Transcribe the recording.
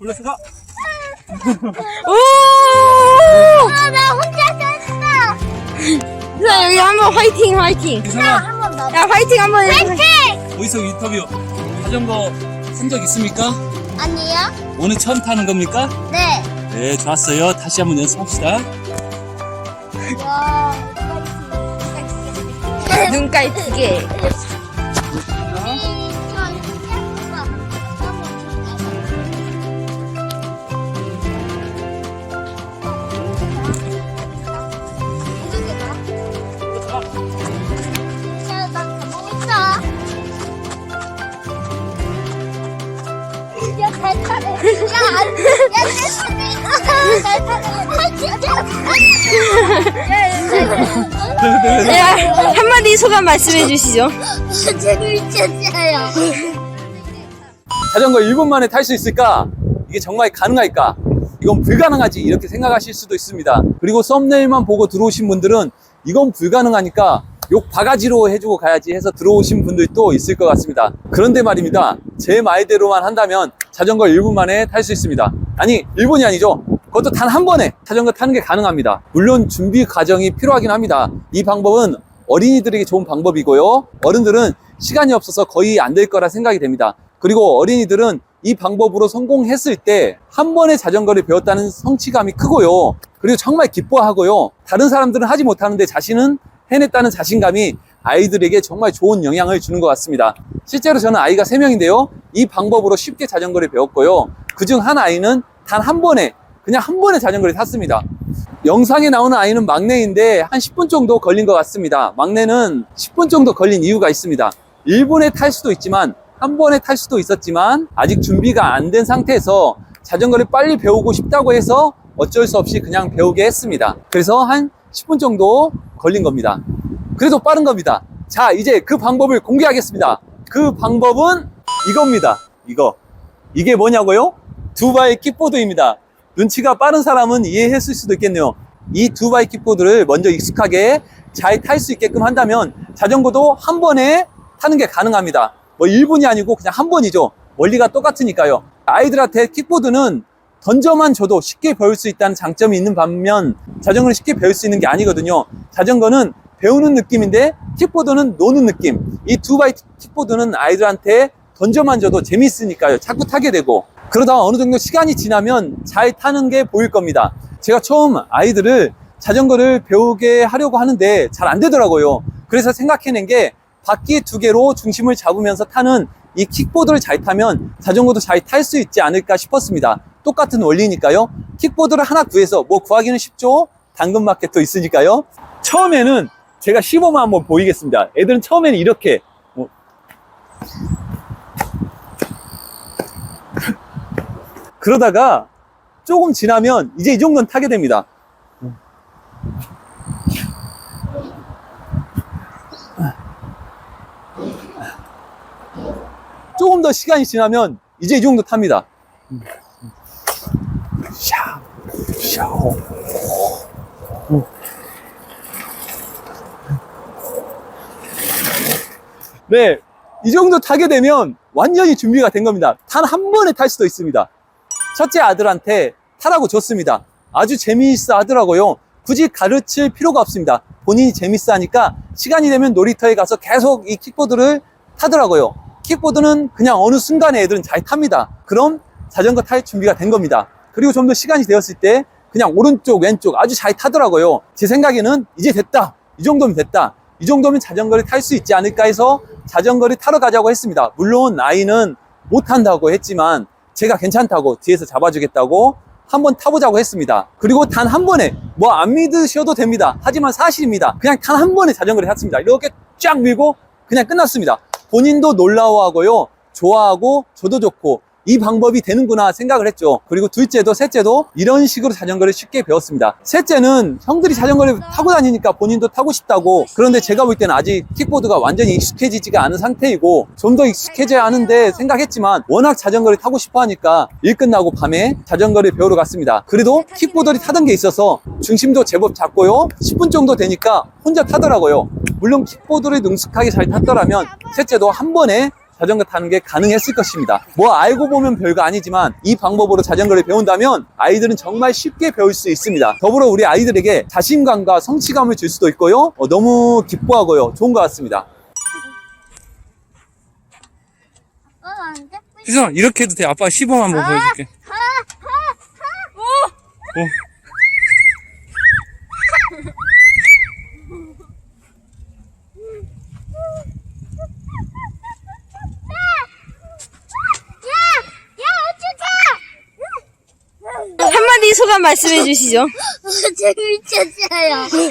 올라서가. 오! 나 혼자 졌어. 자, 여기 한번 화이팅, 화이팅. 유성아, 한번 더. 야, 화이팅 한번 해. 화이팅! 어디서 인터뷰? 자전거 탄 적 있습니까? 아니요? 오늘 처음 타는 겁니까? 네. 네, 좋았어요. 다시 한번 연습합시다. 와. 눈깔 두 개. 야, 한마디 소감 말씀해 주시죠. 재밌었어요. 자전거 1분 만에 탈 수 있을까? 이게 정말 가능할까? 이건 불가능하지 이렇게 생각하실 수도 있습니다. 그리고 썸네일만 보고 들어오신 분들은 이건 불가능하니까 욕 바가지로 해주고 가야지 해서 들어오신 분들도 있을 것 같습니다. 그런데 말입니다, 제 말대로만 한다면 자전거 1분 만에 탈 수 있습니다. 아니, 1분이 아니죠. 그것도 단 한 번에 자전거 타는 게 가능합니다. 물론 준비 과정이 필요하긴 합니다. 이 방법은 어린이들에게 좋은 방법이고요, 어른들은 시간이 없어서 거의 안 될 거라 생각이 됩니다. 그리고 어린이들은 이 방법으로 성공했을 때 한 번에 자전거를 배웠다는 성취감이 크고요, 그리고 정말 기뻐하고요, 다른 사람들은 하지 못하는데 자신은 해냈다는 자신감이 아이들에게 정말 좋은 영향을 주는 것 같습니다. 실제로 저는 아이가 3명인데요 이 방법으로 쉽게 자전거를 배웠고요, 그중 한 아이는 단 한 번에, 그냥 한 번에 자전거를 탔습니다. 영상에 나오는 아이는 막내인데 한 10분 정도 걸린 것 같습니다. 막내는 10분 정도 걸린 이유가 있습니다. 1분에 탈 수도 있지만 한 번에 탈 수도 있었지만 아직 준비가 안 된 상태에서 자전거를 빨리 배우고 싶다고 해서 어쩔 수 없이 그냥 배우게 했습니다. 그래서 한 10분 정도 걸린 겁니다. 그래도 빠른 겁니다. 자, 이제 그 방법을 공개하겠습니다. 그 방법은 이겁니다. 이게 뭐냐고요? 두바이 킥보드입니다. 눈치가 빠른 사람은 이해했을 수도 있겠네요. 이 두바이 킥보드를 먼저 익숙하게 잘 탈 수 있게끔 한다면 자전거도 한 번에 타는 게 가능합니다. 뭐 1분이 아니고 그냥 한 번이죠. 원리가 똑같으니까요. 아이들한테 킥보드는 던져만 줘도 쉽게 배울 수 있다는 장점이 있는 반면 자전거는 쉽게 배울 수 있는 게 아니거든요. 자전거는 배우는 느낌인데 킥보드는 노는 느낌. 이 두바이 킥보드는 아이들한테 던져만 줘도 재밌으니까요. 자꾸 타게 되고, 그러다가 어느 정도 시간이 지나면 잘 타는 게 보일 겁니다. 제가 처음 아이들을 자전거를 배우게 하려고 하는데 잘 안 되더라고요. 그래서 생각해낸 게 바퀴 2개로 중심을 잡으면서 타는 이 킥보드를 잘 타면 자전거도 잘 탈 수 있지 않을까 싶었습니다. 똑같은 원리니까요. 킥보드를 하나 구해서, 뭐 구하기는 쉽죠? 당근마켓도 있으니까요. 처음에는 제가 시범을 한번 보이겠습니다. 애들은 처음에는 이렇게 그러다가 조금 지나면 이제 이 정도는 타게 됩니다. 조금 더 시간이 지나면 이제 이 정도 탑니다. 네, 이 정도 타게 되면 완전히 준비가 된 겁니다. 단 한 번에 탈 수도 있습니다. 첫째 아들한테 타라고 줬습니다. 아주 재미있어 하더라고요. 굳이 가르칠 필요가 없습니다. 본인이 재밌어 하니까 시간이 되면 놀이터에 가서 계속 이 킥보드를 타더라고요. 킥보드는 그냥 어느 순간에 애들은 잘 탑니다. 그럼 자전거 탈 준비가 된 겁니다. 그리고 좀 더 시간이 되었을 때 그냥 오른쪽 왼쪽 아주 잘 타더라고요. 제 생각에는 이제 됐다, 이 정도면 됐다, 이 정도면 자전거를 탈 수 있지 않을까 해서 자전거를 타러 가자고 했습니다. 물론 아이는 못 탄다고 했지만 제가 괜찮다고 뒤에서 잡아주겠다고 한번 타보자고 했습니다. 그리고 단 한 번에, 뭐 안 믿으셔도 됩니다. 하지만 사실입니다. 그냥 단 한 번에 자전거를 탔습니다. 이렇게 쫙 밀고 그냥 끝났습니다. 본인도 놀라워하고요, 좋아하고 저도 좋고 이 방법이 되는구나 생각을 했죠. 그리고 둘째도 셋째도 이런 식으로 자전거를 쉽게 배웠습니다. 셋째는 형들이 자전거를 타고 다니니까 본인도 타고 싶다고, 그런데 제가 볼 때는 아직 킥보드가 완전히 익숙해지지가 않은 상태이고 좀 더 익숙해져야 하는데 생각했지만 워낙 자전거를 타고 싶어 하니까 일 끝나고 밤에 자전거를 배우러 갔습니다. 그래도 킥보드를 타던 게 있어서 중심도 제법 잡고요, 10분 정도 되니까 혼자 타더라고요. 물론 킥보드를 능숙하게 잘 탔더라면 셋째도 한 번에 자전거 타는 게 가능했을 것입니다. 뭐 알고 보면 별거 아니지만 이 방법으로 자전거를 배운다면 아이들은 정말 쉽게 배울 수 있습니다. 더불어 우리 아이들에게 자신감과 성취감을 줄 수도 있고요. 너무 기뻐하고요. 좋은 것 같습니다. 안 돼? 희선아, 이렇게 해도 돼. 아빠가 시범 한번 보여줄게. 한마디 소감 말씀해 주시죠. 재밌었어요.